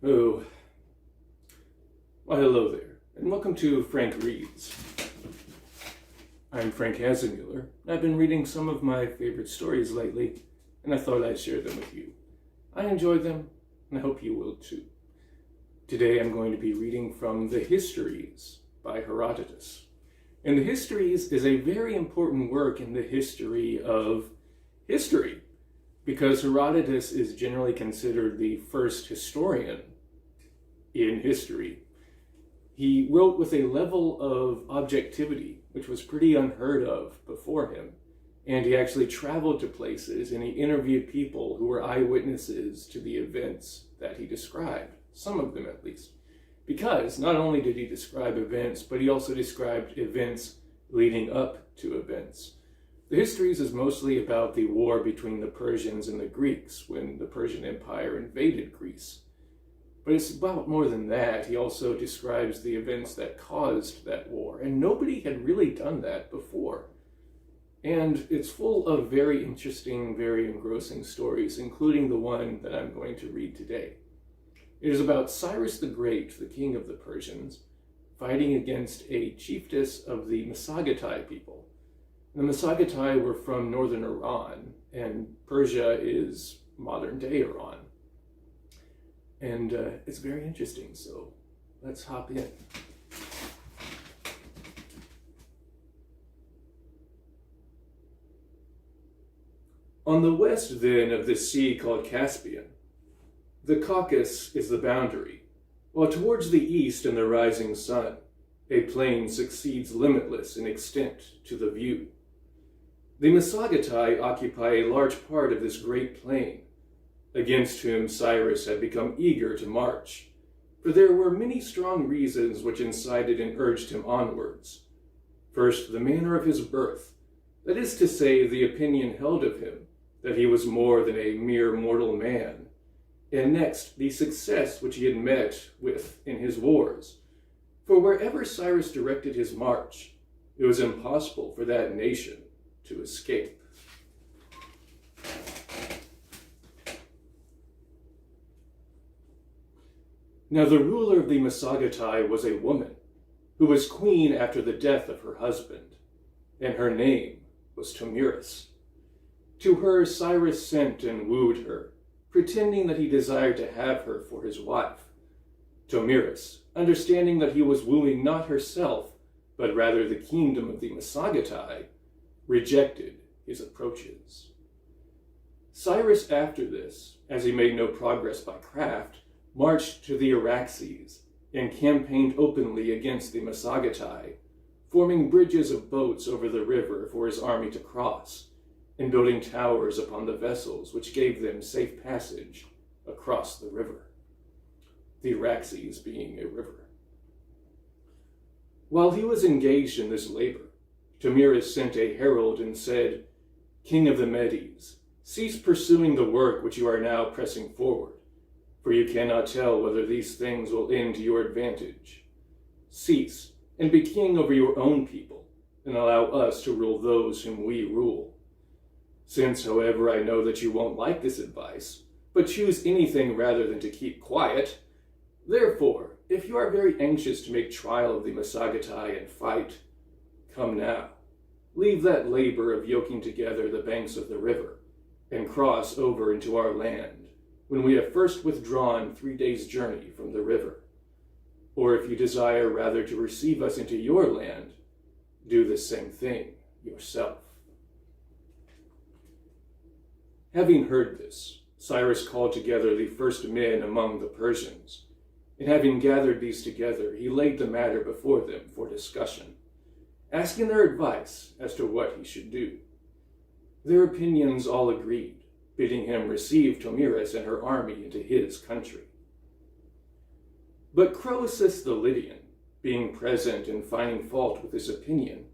Oh, well, hello there, and welcome to Frank Reads. I'm Frank Hasenmuller, and I've been reading some of my favorite stories lately, and I thought I'd share them with you. I enjoy them, and I hope you will too. Today I'm going to be reading from the Histories by Herotodus. And the Histories is a very important work in the history of history, because Herotodus is generally considered the first historian in history. He wrote with a level of objectivity which was pretty unheard of before him, and he actually traveled to places and he interviewed people who were eyewitnesses to the events that he described, some of them at least, because not only did he describe events, but he also described events leading up to events. The Histories is mostly about the war between the Persians and the Greeks when the Persian Empire invaded Greece. But it's about more than that. He also describes the events that caused that war, and nobody had really done that before. And it's full of very interesting, very engrossing stories, including the one that I'm going to read today. It is about Cyrus the Great, the king of the Persians, fighting against a chiefess of the Massagetai people. The Massagetai were from northern Iran, and Persia is modern-day Iran. And it's very interesting, so let's hop in. On the west, then, of the sea called Caspian, the Caucasus is the boundary, while towards the east in the rising sun, a plain succeeds limitless in extent to the view. The Massagetai occupy a large part of this great plain, against whom Cyrus had become eager to march, for there were many strong reasons which incited and urged him onwards. First, the manner of his birth, that is to say, the opinion held of him, that he was more than a mere mortal man, and next, the success which he had met with in his wars. For wherever Cyrus directed his march, it was impossible for that nation to escape. Now the ruler of the Massagetai was a woman, who was queen after the death of her husband, and her name was Tomyris. To her Cyrus sent and wooed her, pretending that he desired to have her for his wife. Tomyris, understanding that he was wooing not herself, but rather the kingdom of the Massagetai, rejected his approaches. Cyrus after this, as he made no progress by craft, marched to the Araxes and campaigned openly against the Massagetai, forming bridges of boats over the river for his army to cross, and building towers upon the vessels which gave them safe passage across the river, the Araxes being a river. While he was engaged in this labor, Tomyris sent a herald and said, "King of the Medes, cease pursuing the work which you are now pressing forward, for you cannot tell whether these things will end to your advantage. Cease, and be king over your own people, and allow us to rule those whom we rule. Since, however, I know that you won't like this advice, but choose anything rather than to keep quiet, therefore, if you are very anxious to make trial of the Massagetai and fight, come now, leave that labor of yoking together the banks of the river, and cross over into our land, when we have first withdrawn 3 days' journey from the river. Or if you desire rather to receive us into your land, do the same thing yourself." Having heard this, Cyrus called together the first men among the Persians, and having gathered these together, he laid the matter before them for discussion, asking their advice as to what he should do. Their opinions all agreed, bidding him receive Tomyris and her army into his country. But Croesus the Lydian, being present and finding fault with his opinion,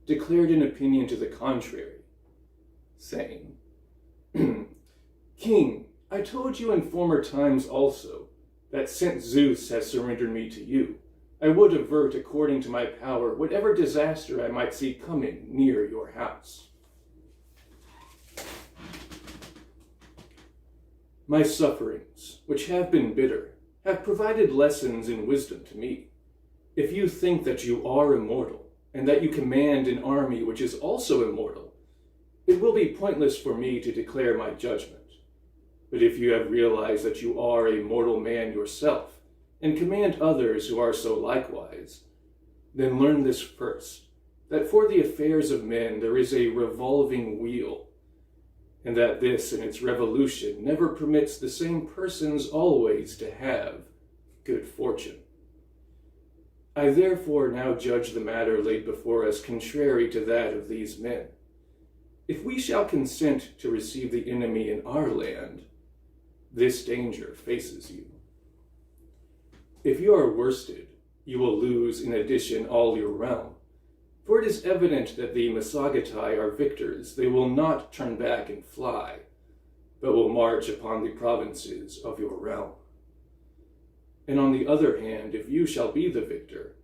declared an opinion to the contrary, saying, "King, I told you in former times also, that since Zeus has surrendered me to you, I would avert according to my power whatever disaster I might see coming near your house. My sufferings, which have been bitter, have provided lessons in wisdom to me. If you think that you are immortal, and that you command an army which is also immortal, it will be pointless for me to declare my judgment. But if you have realized that you are a mortal man yourself, and command others who are so likewise, then learn this first, that for the affairs of men there is a revolving wheel, and that this in its revolution never permits the same persons always to have good fortune. I therefore now judge the matter laid before us contrary to that of these men. If we shall consent to receive the enemy in our land, this danger faces you. If you are worsted, you will lose in addition all your realm, for it is evident that the Massagetai are victors. They will not turn back and fly, but will march upon the provinces of your realm. And on the other hand, if you shall be the victor,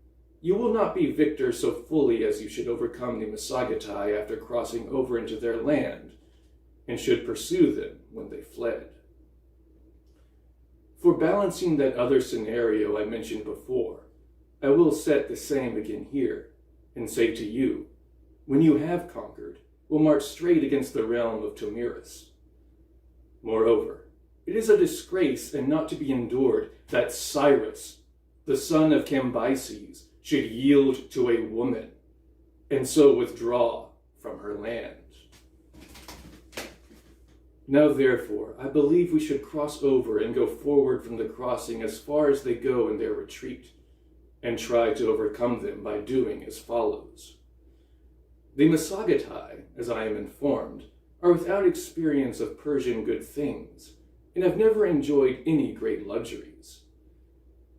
you will not be victor so fully as you should overcome the Massagetai after crossing over into their land, and should pursue them when they fled. For balancing that other scenario I mentioned before, I will set the same again here, and say to you, when you have conquered, we'll march straight against the realm of Tomyris. Moreover, it is a disgrace and not to be endured that Cyrus, the son of Cambyses, should yield to a woman, and so withdraw from her land. Now therefore, I believe we should cross over and go forward from the crossing as far as they go in their retreat, and try to overcome them by doing as follows. The Massagetai, as I am informed, are without experience of Persian good things, and have never enjoyed any great luxuries.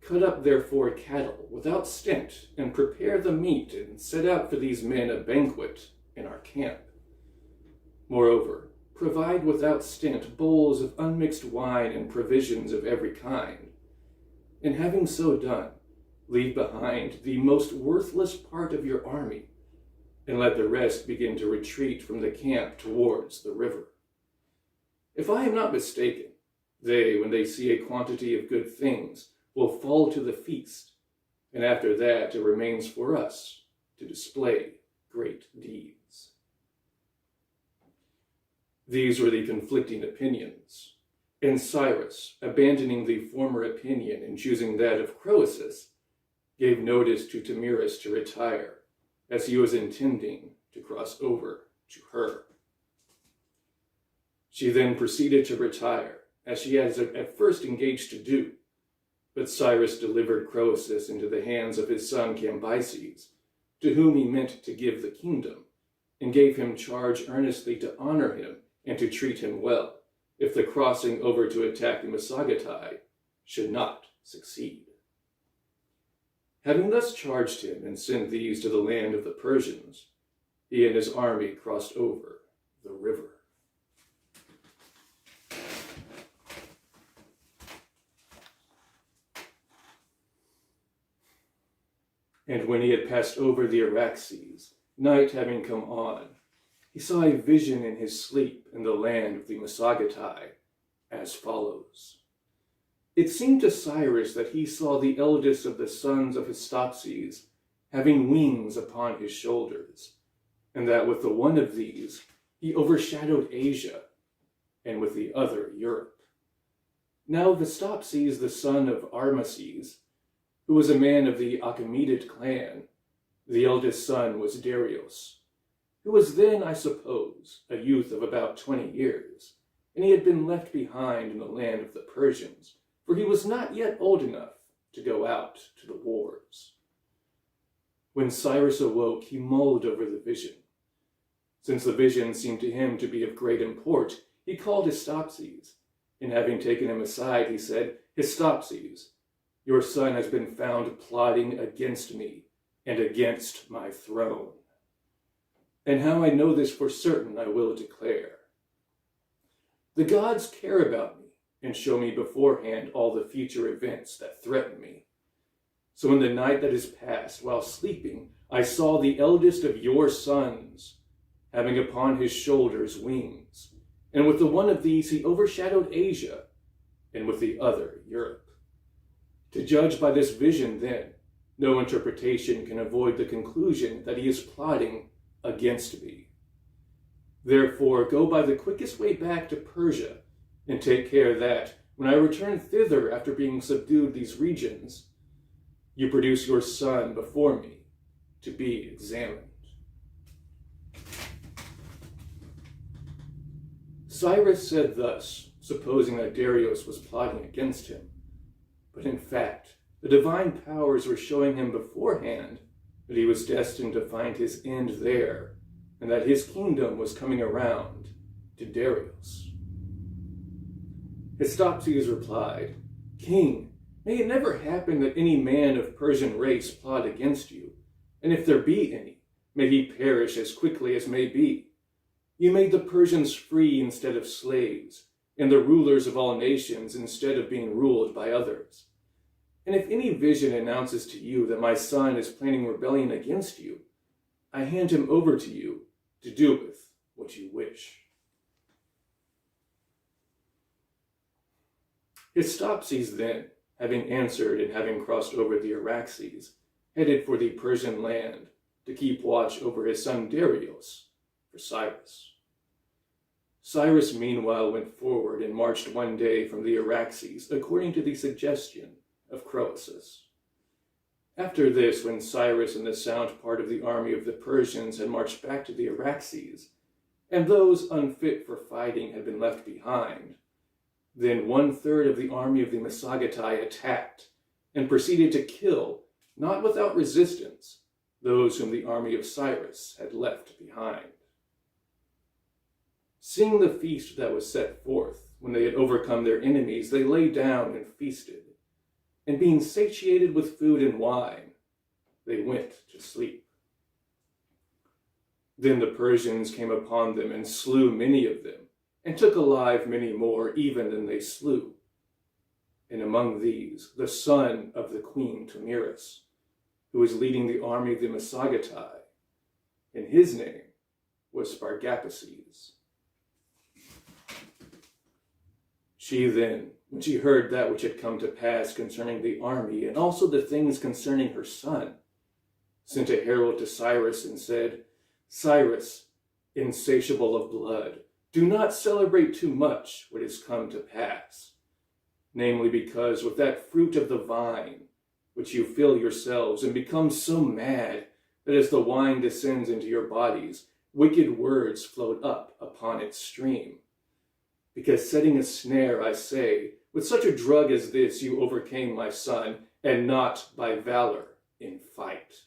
Cut up therefore cattle without stint, and prepare the meat, and set out for these men a banquet in our camp. Moreover, provide without stint bowls of unmixed wine and provisions of every kind. And having so done, leave behind the most worthless part of your army, and let the rest begin to retreat from the camp towards the river. If I am not mistaken, they, when they see a quantity of good things, will fall to the feast, and after that it remains for us to display great deeds. These were the conflicting opinions, and Cyrus, abandoning the former opinion and choosing that of Croesus, gave notice to Tomyris to retire, as he was intending to cross over to her. She then proceeded to retire, as she had at first engaged to do, but Cyrus delivered Croesus into the hands of his son Cambyses, to whom he meant to give the kingdom, and gave him charge earnestly to honor him and to treat him well, if the crossing over to attack the Massagetai should not succeed. Having thus charged him and sent these to the land of the Persians, he and his army crossed over the river. And when he had passed over the Araxes, night having come on, he saw a vision in his sleep in the land of the Massagetai, as follows. It seemed to Cyrus that he saw the eldest of the sons of Histopses having wings upon his shoulders, and that with the one of these he overshadowed Asia, and with the other Europe. Now Histopses, the son of Armaces, who was a man of the Achaemenid clan, the eldest son was Darius, who was then, I suppose, a youth of about 20 years, and he had been left behind in the land of the Persians, for he was not yet old enough to go out to the wars. When Cyrus awoke, he mulled over the vision. Since the vision seemed to him to be of great import, he called Histopses, and having taken him aside, he said, Histopses, your son has been found plotting against me and against my throne. And how I know this for certain I will declare. The gods care about me and show me beforehand all the future events that threaten me. So in the night that is past, while sleeping, I saw the eldest of your sons, having upon his shoulders wings, and with the one of these he overshadowed Asia, and with the other Europe. To judge by this vision, then, no interpretation can avoid the conclusion that he is plotting against me. Therefore, go by the quickest way back to Persia, and take care that, when I return thither after being subdued these regions, you produce your son before me to be examined. Cyrus said thus, supposing that Darius was plotting against him. But in fact, the divine powers were showing him beforehand that he was destined to find his end there, and that his kingdom was coming around to Darius. Histopses replied, "King, may it never happen that any man of Persian race plot against you, and if there be any, may he perish as quickly as may be. You made the Persians free instead of slaves, and the rulers of all nations instead of being ruled by others. And if any vision announces to you that my son is planning rebellion against you, I hand him over to you to do with what you wish." Histopses then, having answered and having crossed over the Araxes, headed for the Persian land to keep watch over his son Darius for Cyrus. Cyrus meanwhile went forward and marched one day from the Araxes according to the suggestion of Croesus. After this, when Cyrus and the sound part of the army of the Persians had marched back to the Araxes, and those unfit for fighting had been left behind, then 1/3 of the army of the Massagetai attacked and proceeded to kill, not without resistance, those whom the army of Cyrus had left behind. Seeing the feast that was set forth, when they had overcome their enemies, they lay down and feasted. And being satiated with food and wine, they went to sleep. Then the Persians came upon them and slew many of them, and took alive many more even than they slew. And among these, the son of the queen Tomyris, who was leading the army of the Massagetai, and his name was Spargapaces. She then, when she heard that which had come to pass concerning the army, and also the things concerning her son, sent a herald to Cyrus and said, "Cyrus, insatiable of blood, do not celebrate too much what has come to pass. Namely because with that fruit of the vine, which you fill yourselves and become so mad that as the wine descends into your bodies, wicked words float up upon its stream. Because setting a snare, I say, with such a drug as this you overcame my son, and not by valor in fight.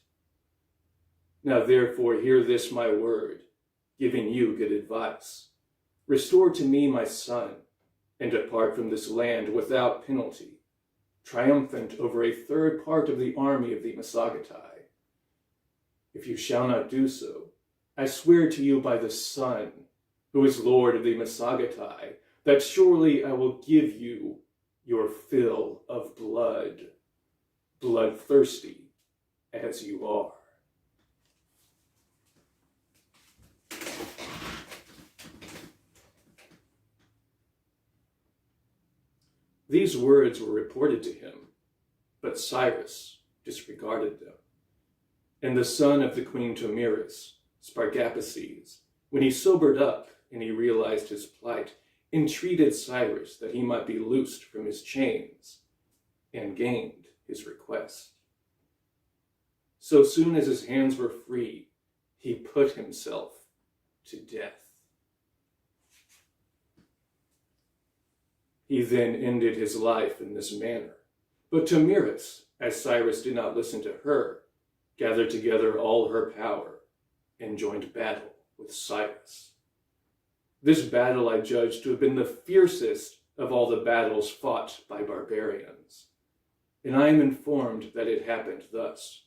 Now therefore hear this my word, giving you good advice. Restore to me my son, and depart from this land without penalty, triumphant over a 1/3 part of the army of the Massagetai. If you shall not do so, I swear to you by the Sun, who is Lord of the Massagetai, that surely I will give you your fill of blood, bloodthirsty as you are." These words were reported to him, but Cyrus disregarded them. And the son of the queen Tomyris, Spargapaces, when he sobered up and he realized his plight, entreated Cyrus that he might be loosed from his chains, and gained his request. So soon as his hands were free, he put himself to death. He then ended his life in this manner. But Tomyris, as Cyrus did not listen to her, gathered together all her power and joined battle with Cyrus. This battle I judge to have been the fiercest of all the battles fought by barbarians, and I am informed that it happened thus.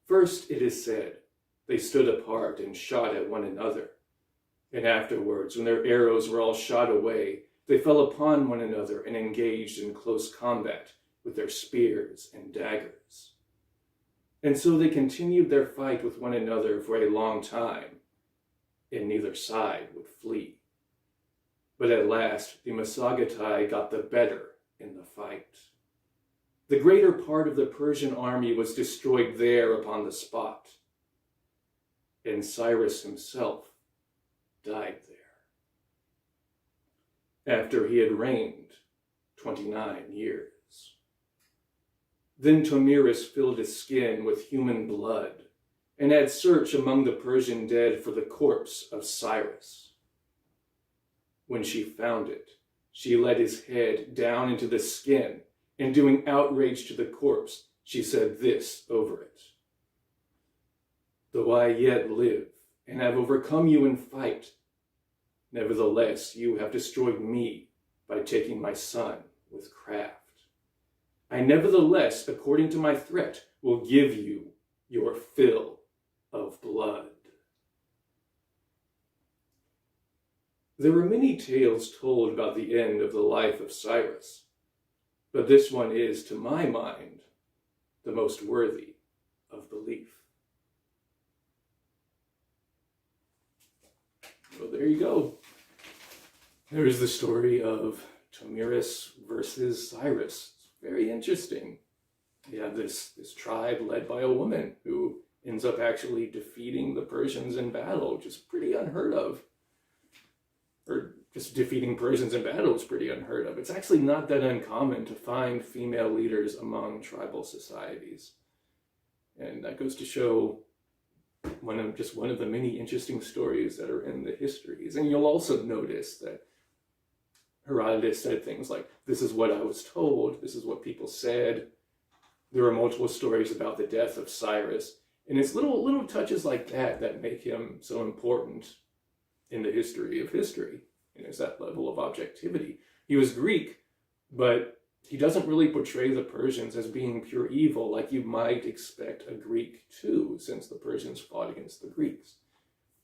First, it is said, they stood apart and shot at one another, and afterwards, when their arrows were all shot away, they fell upon one another and engaged in close combat with their spears and daggers. And so they continued their fight with one another for a long time, and neither side would flee. But at last the Massagetai got the better in the fight. The greater part of the Persian army was destroyed there upon the spot, and Cyrus himself died there, after he had reigned 29 years. Then Tomyris filled his skin with human blood, and had search among the Persian dead for the corpse of Cyrus. When she found it, she let his head down into the skin, and doing outrage to the corpse, she said this over it: "Though I yet live, and have overcome you in fight, nevertheless you have destroyed me by taking my son with craft. I nevertheless, according to my threat, will give you your fill of blood." There were many tales told about the end of the life of Cyrus, but this one is, to my mind, the most worthy of belief. Well, there you go. There is the story of Tomyris versus Cyrus. It's very interesting. You have this tribe led by a woman who ends up actually defeating the Persians in battle, which is pretty unheard of. Or just defeating Persians in battle is pretty unheard of. It's actually not that uncommon to find female leaders among tribal societies. And that goes to show one of the many interesting stories that are in the histories. And you'll also notice that Herotodus said things like, "This is what I was told, this is what people said." There are multiple stories about the death of Cyrus. And it's little touches like that that make him so important in the history of history. And it's that level of objectivity. He was Greek, but he doesn't really portray the Persians as being pure evil like you might expect a Greek to, since the Persians fought against the Greeks.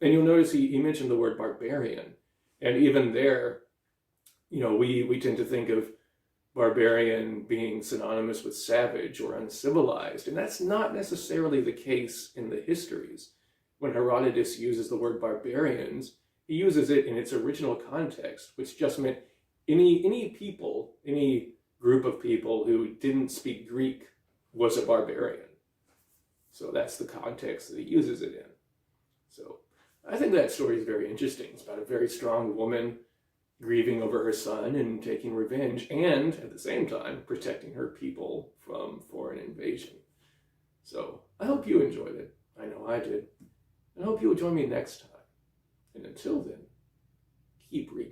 And you'll notice he mentioned the word barbarian. And even there, we tend to think of barbarian being synonymous with savage or uncivilized. And that's not necessarily the case in the histories. When Herodotus uses the word barbarians, he uses it in its original context, which just meant any people, any group of people who didn't speak Greek was a barbarian. So that's the context that he uses it in. So I think that story is very interesting. It's about a very strong woman grieving over her son and taking revenge, and at the same time protecting her people from foreign invasion. So I hope you enjoyed it. I know I did. And I hope you'll join me next time. And until then, keep reading.